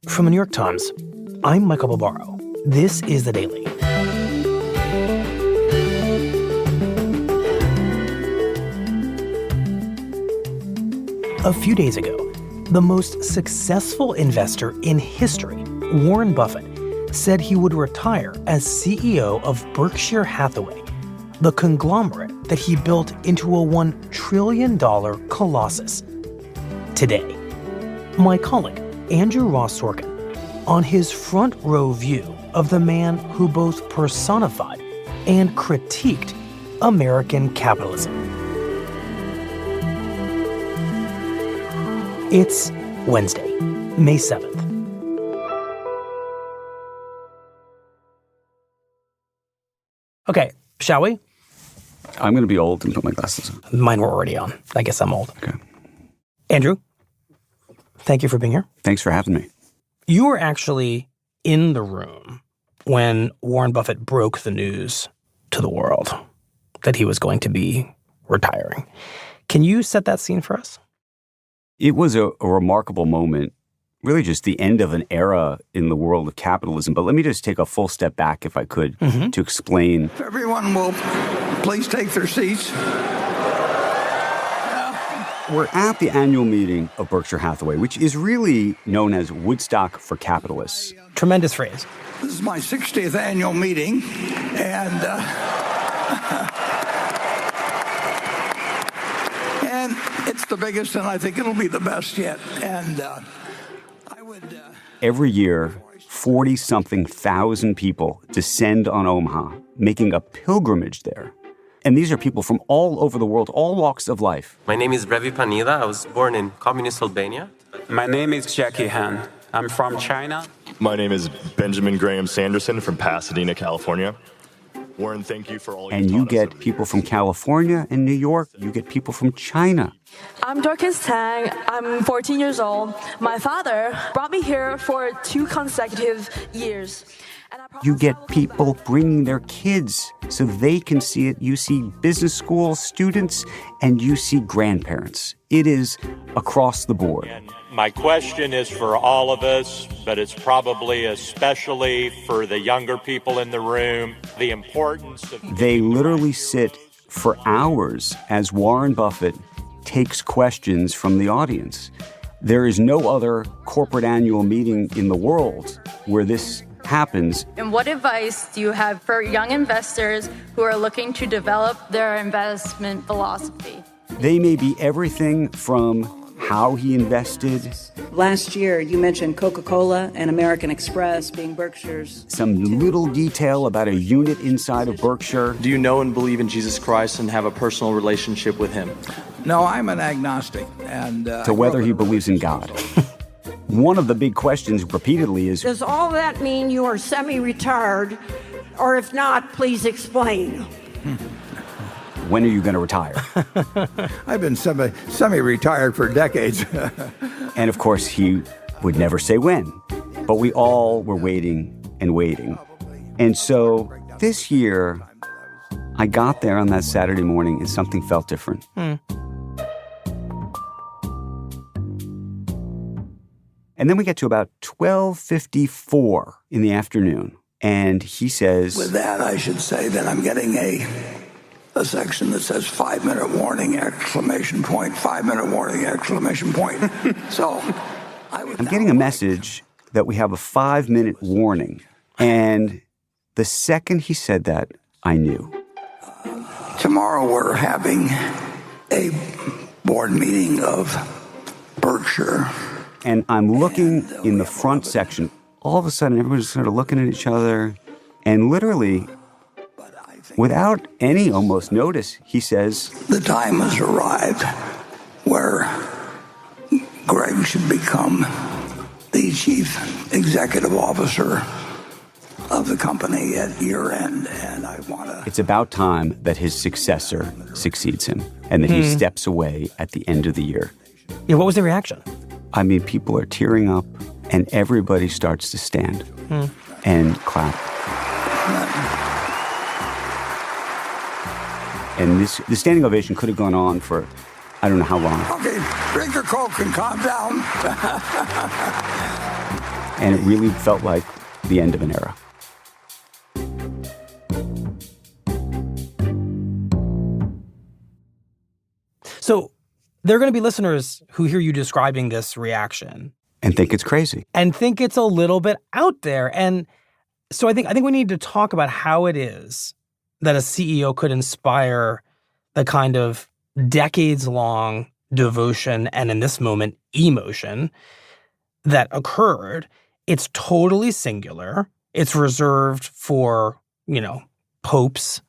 From the New York Times, I'm Michael Barbaro. This is The Daily. A few days ago, the most successful investor in history, Warren Buffett, said he would retire as CEO of Berkshire Hathaway, the conglomerate that he built into a $1 trillion colossus. Today, my colleague, Andrew Ross Sorkin, on his front row view of the man who both personified and critiqued American capitalism. It's Wednesday, May 7th. Okay, shall we? I'm going to be old and put my glasses on. Mine were already on. I guess I'm old. Okay. Andrew, thank you for being here. Thanks for having me. You were actually in the room when Warren Buffett broke the news to the world that he was going to be retiring. Can you set that scene for us? It was a remarkable moment, really just the end of an era in the world of capitalism. But let me just take a full step back, if I could, to explain. If everyone will please take their seats. We're at the annual meeting of Berkshire Hathaway, which is really known as Woodstock for capitalists. Tremendous phrase. This is my 60th annual meeting, and it's the biggest, and I think it'll be the best yet. And I would... Every year, 40-something thousand people descend on Omaha, making a pilgrimage there. And these are people from all over the world, all walks of life. My name is Revi Panida. I was born in communist Albania. My name is Jackie Han. I'm from China. My name is Benjamin Graham Sanderson from Pasadena, California. Warren, thank you for all And you get people from California and New York. You get people from China. I'm Dorcas Tang. I'm 14 years old. My father brought me here for 2 consecutive years. You get people bringing their kids so they can see it. You see business school students and you see grandparents. It is across the board. And my question is for all of us, but it's probably especially for the younger people in the room, the importance of... They literally sit for hours as Warren Buffett takes questions from the audience. There is no other corporate annual meeting in the world where this happens. And what advice do you have for young investors who are looking to develop their investment philosophy? They may be everything from how he invested. Last year, you mentioned Coca-Cola and American Express being Berkshire's. Some little detail about a unit inside of Berkshire. Do you know and believe in Jesus Christ and have a personal relationship with him? No, I'm an agnostic. And to whether he believes in God. One of the big questions repeatedly is, does all that mean you are semi-retired? Or if not, please explain. When are you going to retire? I've been semi-retired for decades. And of course, he would never say when. But we all were waiting and waiting. And so this year, I got there on that Saturday morning and something felt different. And then we get to about 12:54 in the afternoon, and he says... With that, I should say that I'm getting a section that says 5-minute warning, exclamation point, 5-minute warning, exclamation point. So I'm getting a message that we have a 5-minute warning. And the second he said that, I knew. Tomorrow we're having a board meeting of Berkshire. And I'm looking in the front section. All of a sudden, everyone's sort of looking at each other. And literally, without any almost notice, he says, the time has arrived where Greg should become the chief executive officer of the company at year end. And I want to... It's about time that his successor succeeds him and that he steps away at the end of the year. Yeah, what was the reaction? I mean, people are tearing up, and everybody starts to stand and clap. And the standing ovation could have gone on for I don't know how long. Okay, drink your Coke and calm down. And it really felt like the end of an era. So there are going to be listeners who hear you describing this reaction and think it's crazy. And think it's a little bit out there. And so I think we need to talk about how it is that a CEO could inspire the kind of decades-long devotion and, in this moment, emotion that occurred. It's totally singular. It's reserved for, popes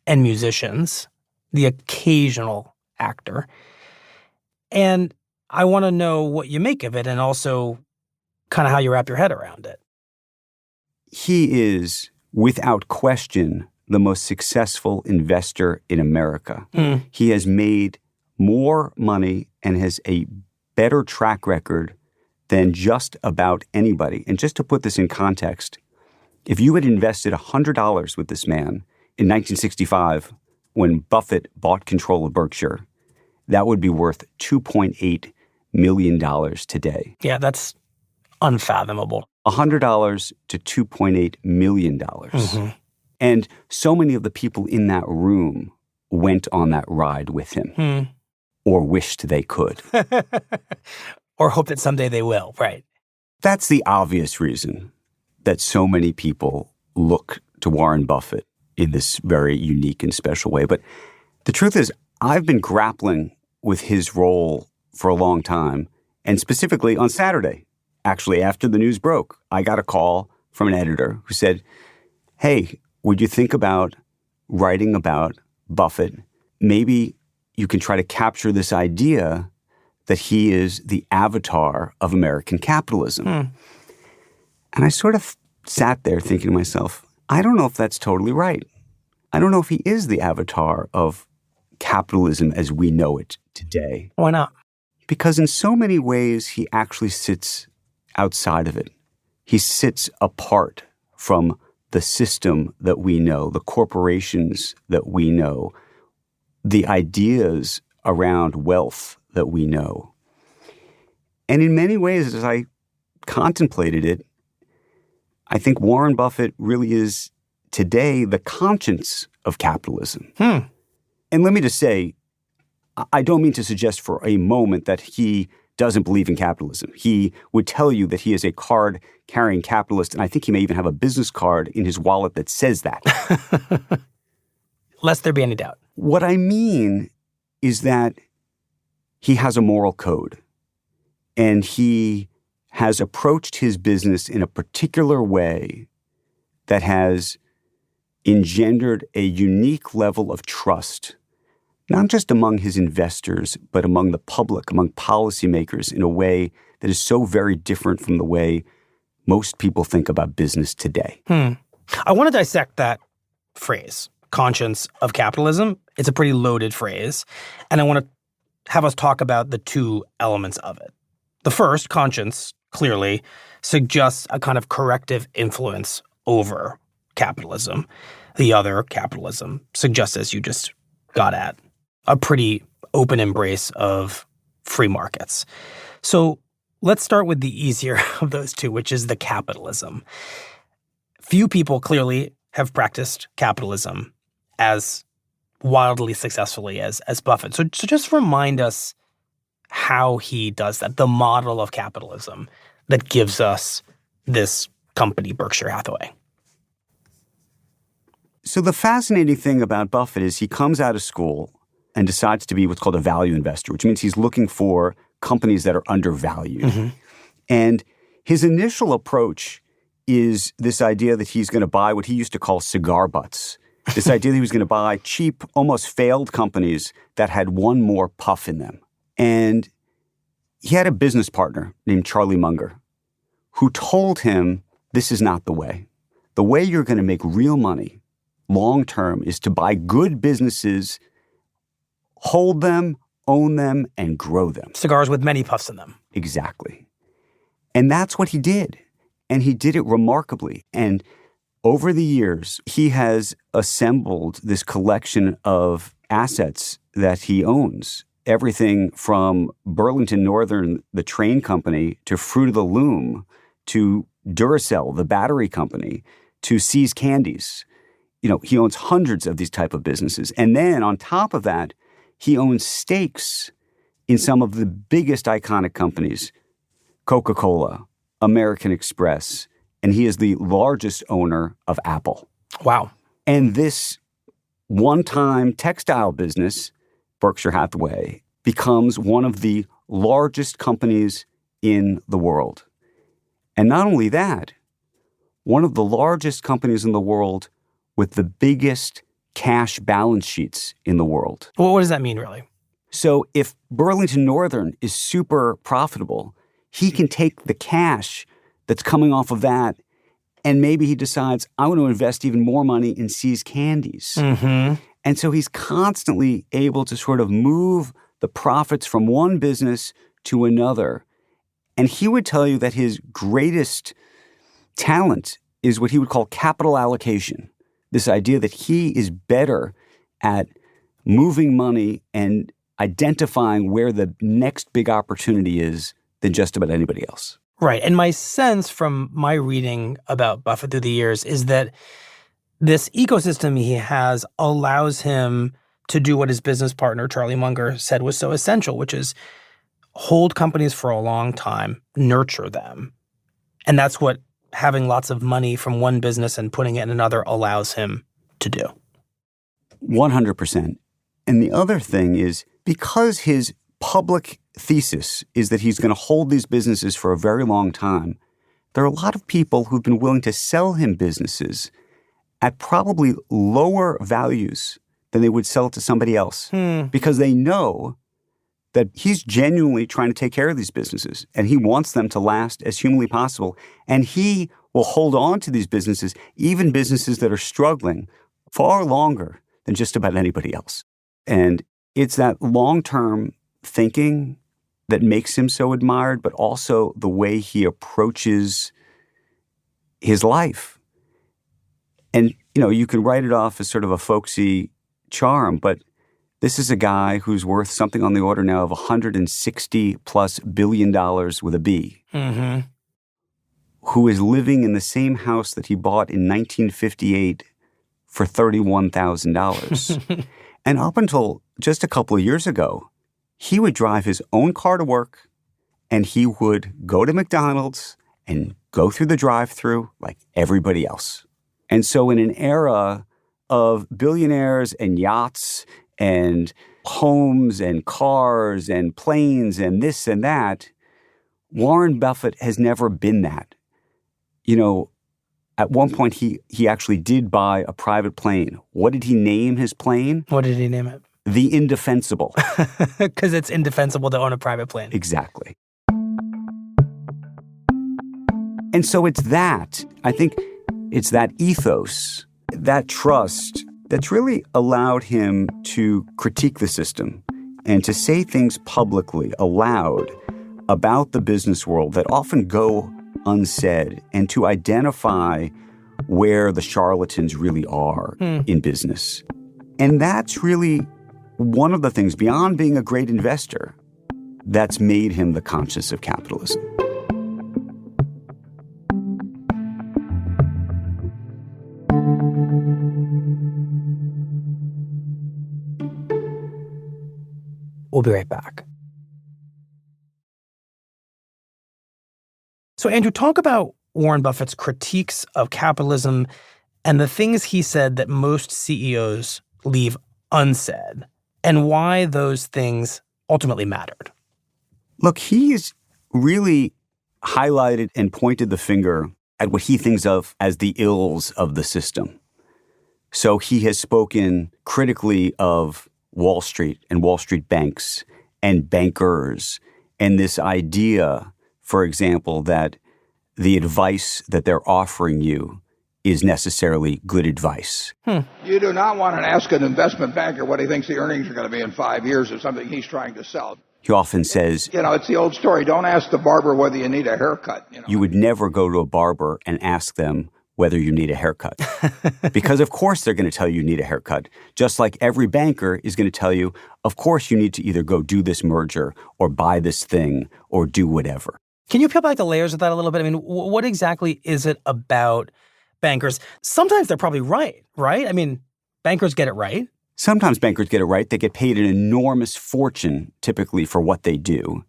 and musicians, the occasional actor. And I want to know what you make of it and also kind of how you wrap your head around it. He is, without question, the most successful investor in America. He has made more money and has a better track record than just about anybody. And just to put this in context, if you had invested $100 with this man in 1965, when Buffett bought control of Berkshire, that would be worth $2.8 million today. Yeah, that's unfathomable. $100 to $2.8 million. Mm-hmm. And so many of the people in that room went on that ride with him or wished they could. Or hope that someday they will, right? That's the obvious reason that so many people look to Warren Buffett in this very unique and special way. But the truth is, I've been grappling with his role for a long time, and specifically on Saturday. Actually, after the news broke, I got a call from an editor who said, hey, would you think about writing about Buffett? Maybe you can try to capture this idea that he is the avatar of American capitalism. And I sort of sat there thinking to myself, I don't know if that's totally right. I don't know if he is the avatar of capitalism as we know it today. Why not? Because in so many ways, he actually sits outside of it. He sits apart from the system that we know, the corporations that we know, the ideas around wealth that we know. And in many ways, as I contemplated it, I think Warren Buffett really is today the conscience of capitalism. And let me just say, I don't mean to suggest for a moment that he doesn't believe in capitalism. He would tell you that he is a card-carrying capitalist, and I think he may even have a business card in his wallet that says that. Lest there be any doubt. What I mean is that he has a moral code, and he has approached his business in a particular way that has engendered a unique level of trust, not just among his investors, but among the public, among policymakers, in a way that is so very different from the way most people think about business today. I want to dissect that phrase, conscience of capitalism. It's a pretty loaded phrase, and I want to have us talk about the two elements of it. The first, conscience, clearly suggests a kind of corrective influence over capitalism. The other, capitalism, suggests, as you just got at, a pretty open embrace of free markets. So let's start with the easier of those two, which is the capitalism. Few people clearly have practiced capitalism as wildly successfully as Buffett. So just remind us how he does that, the model of capitalism that gives us this company, Berkshire Hathaway. So the fascinating thing about Buffett is he comes out of school and decides to be what's called a value investor, which means he's looking for companies that are undervalued. And his initial approach is this idea that he's going to buy what he used to call cigar butts. This idea that he was going to buy cheap, almost failed companies that had one more puff in them. And he had a business partner named Charlie Munger who told him, this is not the way. The way you're going to make real money long term is to buy good businesses, hold them, own them, and grow them. Cigars with many puffs in them. Exactly. And that's what he did. And he did it remarkably. And over the years, he has assembled this collection of assets that he owns. Everything from Burlington Northern, the train company, to Fruit of the Loom, to Duracell, the battery company, to See's Candies. He owns hundreds of these type of businesses. And then on top of that, he owns stakes in some of the biggest iconic companies, Coca-Cola, American Express, and he is the largest owner of Apple. Wow. And this one-time textile business, Berkshire Hathaway, becomes one of the largest companies in the world. And not only that, one of the largest companies in the world with the biggest cash balance sheets in the world. Well, what does that mean, really? So if Burlington Northern is super profitable, he can take the cash that's coming off of that, and maybe he decides, I want to invest even more money in See's Candies. Mm-hmm. And so he's constantly able to sort of move the profits from one business to another. And he would tell you that his greatest talent is what he would call capital allocation. This idea that he is better at moving money and identifying where the next big opportunity is than just about anybody else. Right. And my sense from my reading about Buffett through the years is that this ecosystem he has allows him to do what his business partner, Charlie Munger, said was so essential, which is hold companies for a long time, nurture them. And that's what having lots of money from one business and putting it in another allows him to do. 100%. And the other thing is, because his public thesis is that he's going to hold these businesses for a very long time, there are a lot of people who've been willing to sell him businesses at probably lower values than they would sell it to somebody else because they know that he's genuinely trying to take care of these businesses and he wants them to last as humanly possible. And he will hold on to these businesses, even businesses that are struggling, far longer than just about anybody else. And it's that long-term thinking that makes him so admired, but also the way he approaches his life. And, you can write it off as sort of a folksy charm, but this is a guy who's worth something on the order now of $160+ billion with a B, who is living in the same house that he bought in 1958 for $31,000. And up until just a couple of years ago, he would drive his own car to work and he would go to McDonald's and go through the drive-thru like everybody else. And so in an era of billionaires and yachts and homes and cars and planes and this and that, Warren Buffett has never been that. At one point, he actually did buy a private plane. What did he name his plane? What did he name it? The Indefensible. Because it's indefensible to own a private plane. Exactly. And so it's that. I think it's that ethos, that trust, that's really allowed him to critique the system and to say things publicly, aloud, about the business world that often go unsaid, and to identify where the charlatans really are in business. And that's really one of the things, beyond being a great investor, that's made him the conscience of capitalism. We'll be right back. So, Andrew, talk about Warren Buffett's critiques of capitalism and the things he said that most CEOs leave unsaid, and why those things ultimately mattered. Look, he's really highlighted and pointed the finger at what he thinks of as the ills of the system. So he has spoken critically of Wall Street and Wall Street banks and bankers and this idea, for example, that the advice that they're offering you is necessarily good advice. You do not want to ask an investment banker what he thinks the earnings are going to be in 5 years of something he's trying to sell. He often says, it's the old story. Don't ask the barber whether you need a haircut. You would never go to a barber and ask them whether you need a haircut. Because of course they're going to tell you need a haircut. Just like every banker is going to tell you, of course you need to either go do this merger or buy this thing or do whatever. Can you peel back the layers of that a little bit? I mean, what exactly is it about bankers? Sometimes they're probably right? I mean, bankers get it right. Sometimes bankers get it right. They get paid an enormous fortune, typically, for what they do.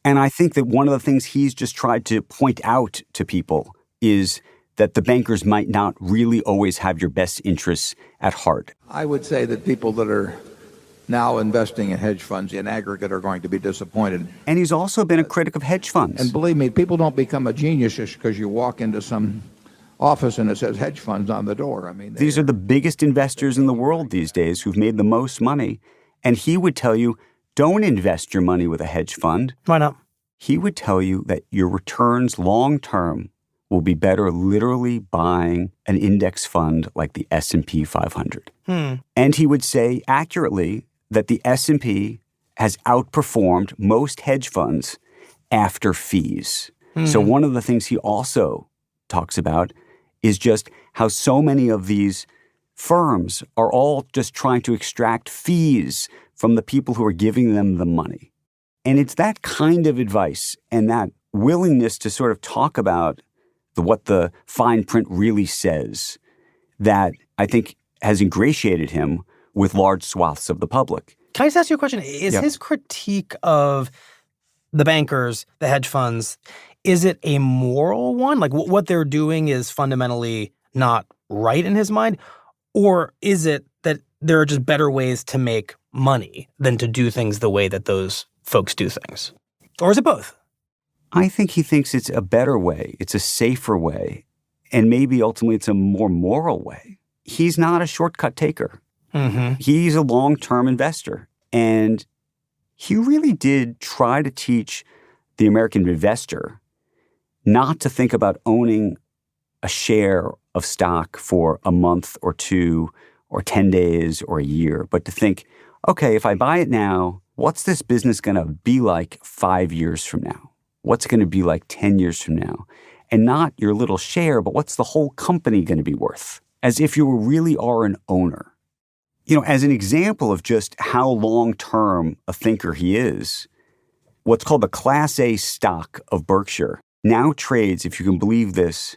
And I think that one of the things he's just tried to point out to people is that the bankers might not really always have your best interests at heart. I would say that people that are now investing in hedge funds in aggregate are going to be disappointed. And he's also been a critic of hedge funds. And believe me, people don't become a genius just because you walk into some office and it says hedge funds on the door. I mean, these are the biggest investors in the world these days who've made the most money. And he would tell you, don't invest your money with a hedge fund. Why not? He would tell you that your returns long term will be better literally buying an index fund like the S&P 500. And he would say accurately that the S&P has outperformed most hedge funds after fees. So one of the things he also talks about is just how so many of these firms are all just trying to extract fees from the people who are giving them the money. And it's that kind of advice and that willingness to sort of talk about what the fine print really says that I think has ingratiated him with large swaths of the public. Can I just ask you a question? Is his critique of the bankers, the hedge funds, is it a moral one? Like what they're doing is fundamentally not right in his mind? Or is it that there are just better ways to make money than to do things the way that those folks do things? Or is it both? I think he thinks it's a better way. It's a safer way. And maybe ultimately it's a more moral way. He's not a shortcut taker. He's a long-term investor. And he really did try to teach the American investor not to think about owning a share of stock for a month or two or 10 days or a year, but to think, okay, if I buy it now, what's this business going to be like 5 years from now? What's it going to be like 10 years from now? And not your little share, but what's the whole company going to be worth? As if you really are an owner. You know, as an example of just how long-term a thinker he is, what's called the Class A stock of Berkshire now trades, if you can believe this,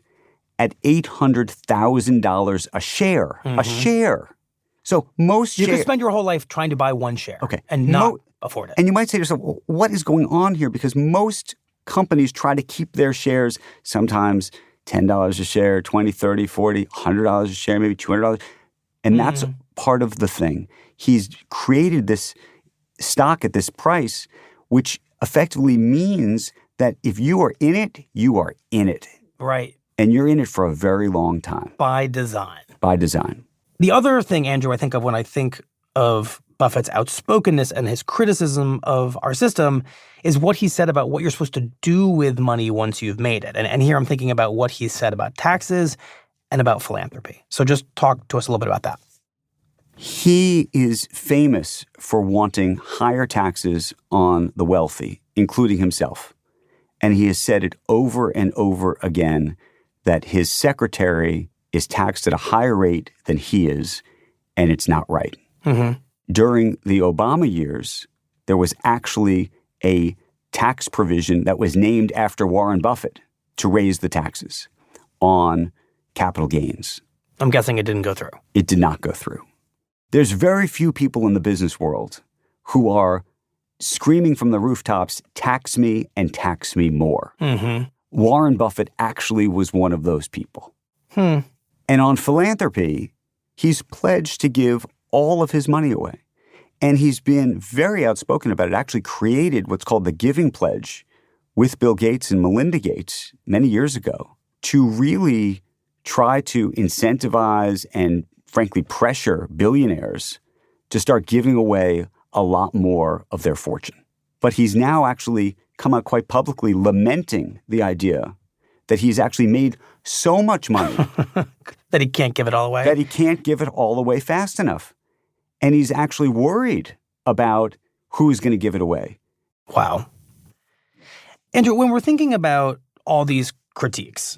at $800,000 a share. A share. So most You could spend your whole life trying to buy one share and not afford it. And you might say to yourself, well, what is going on here? Because most companies try to keep their shares sometimes $10 a share, $20, $30, $40, $100 a share, maybe $200. And that's part of the thing. He's created this stock at this price, which effectively means that if you are in it, you are in it. Right. And you're in it for a very long time. By design. By design. The other thing, Andrew, I think of when I think of Buffett's outspokenness and his criticism of our system is what he said about what you're supposed to do with money once you've made it. And here I'm thinking about what he said about taxes and about philanthropy. So just talk to us a little bit about that. He is famous for wanting higher taxes on the wealthy, including himself. And he has said it over and over again that his secretary is taxed at a higher rate than he is, and it's not right. During the Obama years, there was actually a tax provision that was named after Warren Buffett to raise the taxes on capital gains. I'm guessing it didn't go through. It did not go through. There's very few people in the business world who are screaming from the rooftops, tax me and tax me more. Warren Buffett actually was one of those people. And on philanthropy, he's pledged to give all of his money away. And he's been very outspoken about it, actually created what's called the Giving Pledge with Bill Gates and Melinda Gates many years ago to really try to incentivize and, frankly, pressure billionaires to start giving away a lot more of their fortune. But he's now actually come out quite publicly lamenting the idea that he's actually made so much money that he can't give it all away. That he can't give it all away fast enough. And he's actually worried about who's going to give it away. Wow. Andrew, when we're thinking about all these critiques,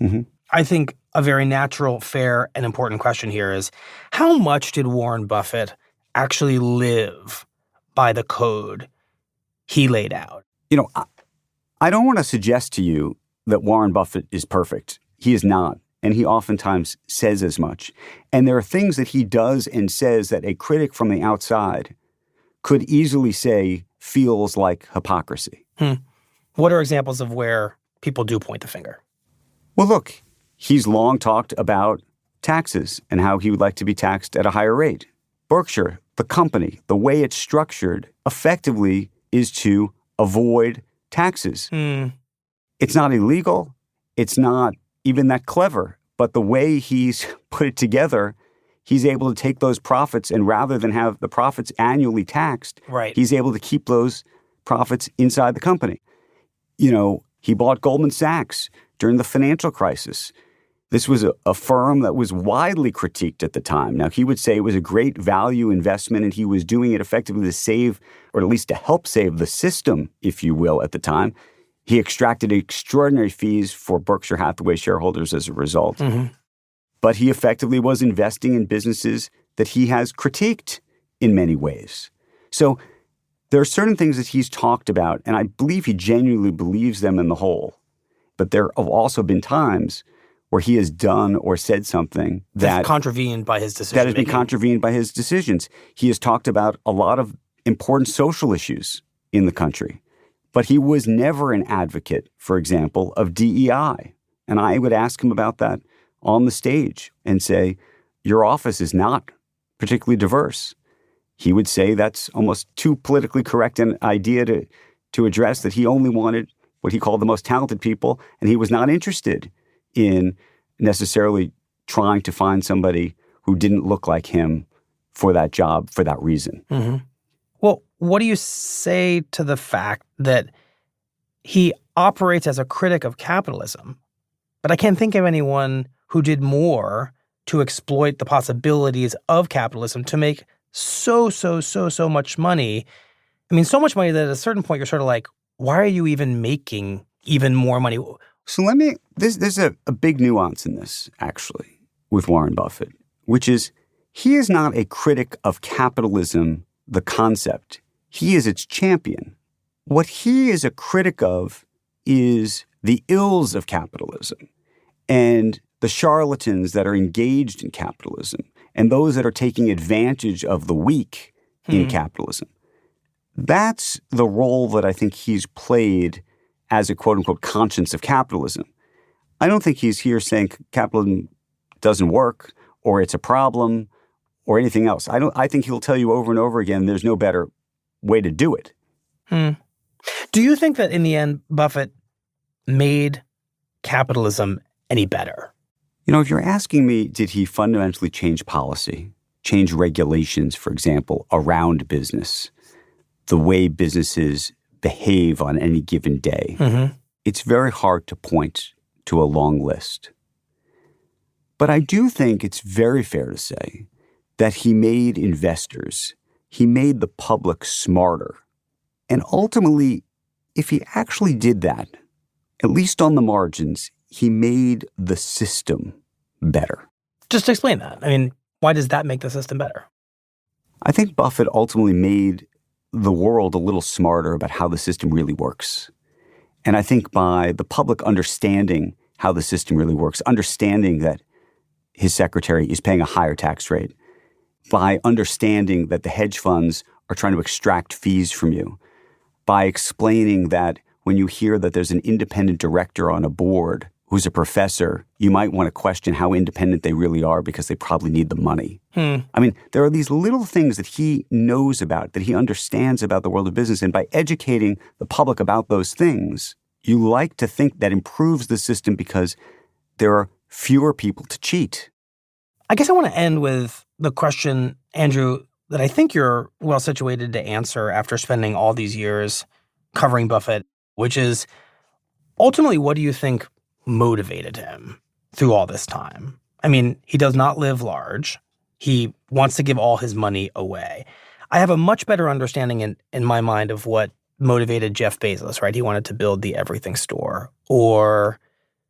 I think a very natural, fair, and important question here is, how much did Warren Buffett actually live by the code he laid out? You know, I don't want to suggest to you that Warren Buffett is perfect. He is not. And he oftentimes says as much. And there are things that he does and says that a critic from the outside could easily say feels like hypocrisy. What are examples of where people do point the finger? Well, look, he's long talked about taxes and how he would like to be taxed at a higher rate. Berkshire, the company, the way it's structured, effectively is to avoid taxes. It's not illegal. It's not even that clever. But the way he's put it together, he's able to take those profits and rather than have the profits annually taxed, he's able to keep those profits inside the company. You know, he bought Goldman Sachs during the financial crisis. This was a firm that was widely critiqued at the time. Now, he would say it was a great value investment and he was doing it effectively to save, or at least to help save the system, if you will, at the time. He extracted extraordinary fees for Berkshire Hathaway shareholders as a result. But he effectively was investing in businesses that he has critiqued in many ways. So there are certain things that he's talked about, and I believe he genuinely believes them in the whole. But there have also been times where he has done or said something that contravened by his decisions. That has been contravened by his decisions. He has talked about a lot of important social issues in the country. But he was never an advocate, for example, of DEI. And I would ask him about that on the stage and say, your office is not particularly diverse. He would say that's almost too politically correct an idea to address, that he only wanted what he called the most talented people, and he was not interested in necessarily trying to find somebody who didn't look like him for that job for that reason. Well, what do you say to the fact that he operates as a critic of capitalism, but I can't think of anyone who did more to exploit the possibilities of capitalism to make so much money? I mean, so much money that at a certain point you're sort of like, why are you even making even more money? So there's a big nuance in this, actually, with Warren Buffett, which is he is not a critic of capitalism, the concept. He is its champion. What he is a critic of is the ills of capitalism and the charlatans that are engaged in capitalism and those that are taking advantage of the weak in capitalism. That's the role that I think he's played as a quote-unquote conscience of capitalism. I don't think he's here saying capitalism doesn't work or it's a problem or anything else. I think he'll tell you over and over again there's no better way to do it. Do you think that in the end, Buffett made capitalism any better? You know, if you're asking me, did he fundamentally change policy, change regulations, for example, around business, the way businesses behave on any given day, it's very hard to point to a long list. But I do think it's very fair to say that he made investors, he made the public smarter. And ultimately, if he actually did that, at least on the margins, he made the system better. Just explain that. I mean, why does that make the system better? I think Buffett ultimately made the world a little smarter about how the system really works. And I think by the public understanding how the system really works, understanding that his secretary is paying a higher tax rate, by understanding that the hedge funds are trying to extract fees from you, by explaining that when you hear that there's an independent director on a board who's a professor, you might want to question how independent they really are because they probably need the money. I mean, there are these little things that he knows about, that he understands about the world of business. And by educating the public about those things, you like to think that improves the system because there are fewer people to cheat. I guess I want to end with the question, Andrew, that I think you're well situated to answer after spending all these years covering Buffett, which is ultimately, what do you think motivated him through all this time? I mean, he does not live large. He wants to give all his money away. I have a much better understanding in my mind of what motivated Jeff Bezos, right? He wanted to build the everything store. Or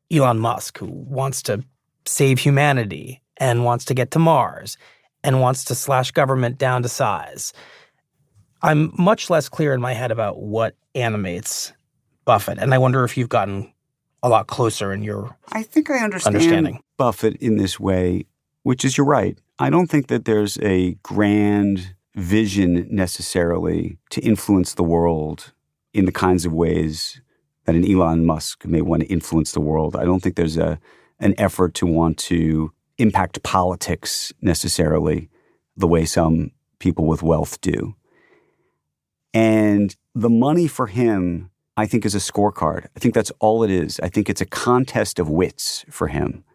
Elon Musk, who wants to save humanity and wants to get to Mars and wants to slash government down to size. I'm much less clear in my head about what animates Buffett, and I wonder if you've gotten a lot closer in your I think I understanding Buffett in this way, which is you're right. I don't think that there's a grand vision necessarily to influence the world in the kinds of ways that an Elon Musk may want to influence the world. I don't think there's an effort to want to impact politics necessarily the way some people with wealth do. And the money for him, I think, is a scorecard. I think that's all it is. I think it's a contest of wits for him.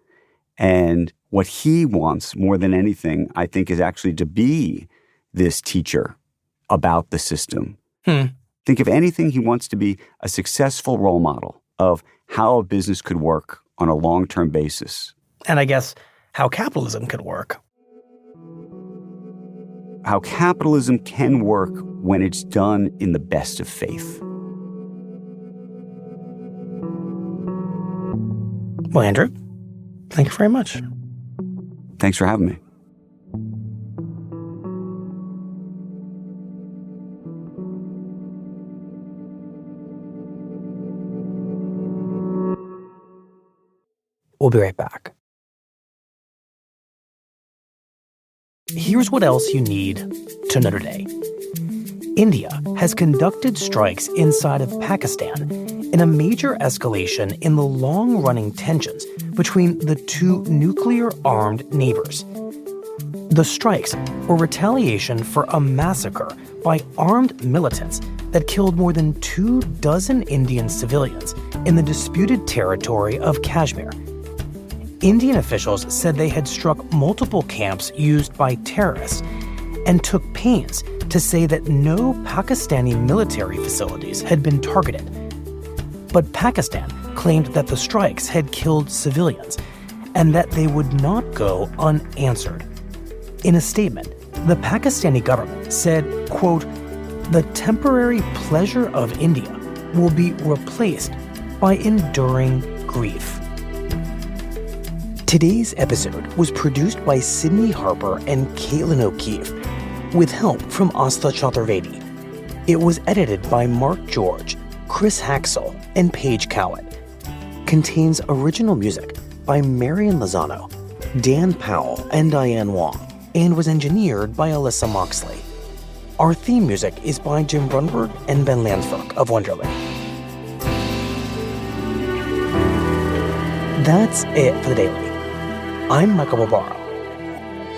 And what he wants more than anything, I think, is actually to be this teacher about the system. I think if anything, he wants to be a successful role model of how a business could work on a long-term basis. And I guess how capitalism could work. How capitalism can work when it's done in the best of faith. Well, Andrew, thank you very much. Thanks for having me. We'll be right back. Here's what else you need to know today. India has conducted strikes inside of Pakistan in a major escalation in the long-running tensions between the two nuclear-armed neighbors. The strikes were retaliation for a massacre by armed militants that killed more than 24 Indian civilians in the disputed territory of Kashmir. Indian officials said they had struck multiple camps used by terrorists and took pains to say that no Pakistani military facilities had been targeted. But Pakistan claimed that the strikes had killed civilians and that they would not go unanswered. In a statement, the Pakistani government said, quote, "The temporary pleasure of India will be replaced by enduring grief." Today's episode was produced by Sydney Harper and Caitlin O'Keefe, with help from Asta Chaturvedi. It was edited by Mark George, Chris Haxel, and Paige Cowett. Contains original music by Marian Lozano, Dan Powell, and Diane Wong, and was engineered by Alyssa Moxley. Our theme music is by Jim Brunberg and Ben Landsberg of Wonderland. That's it for the Daily. I'm Michael Barbaro.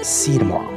See you tomorrow.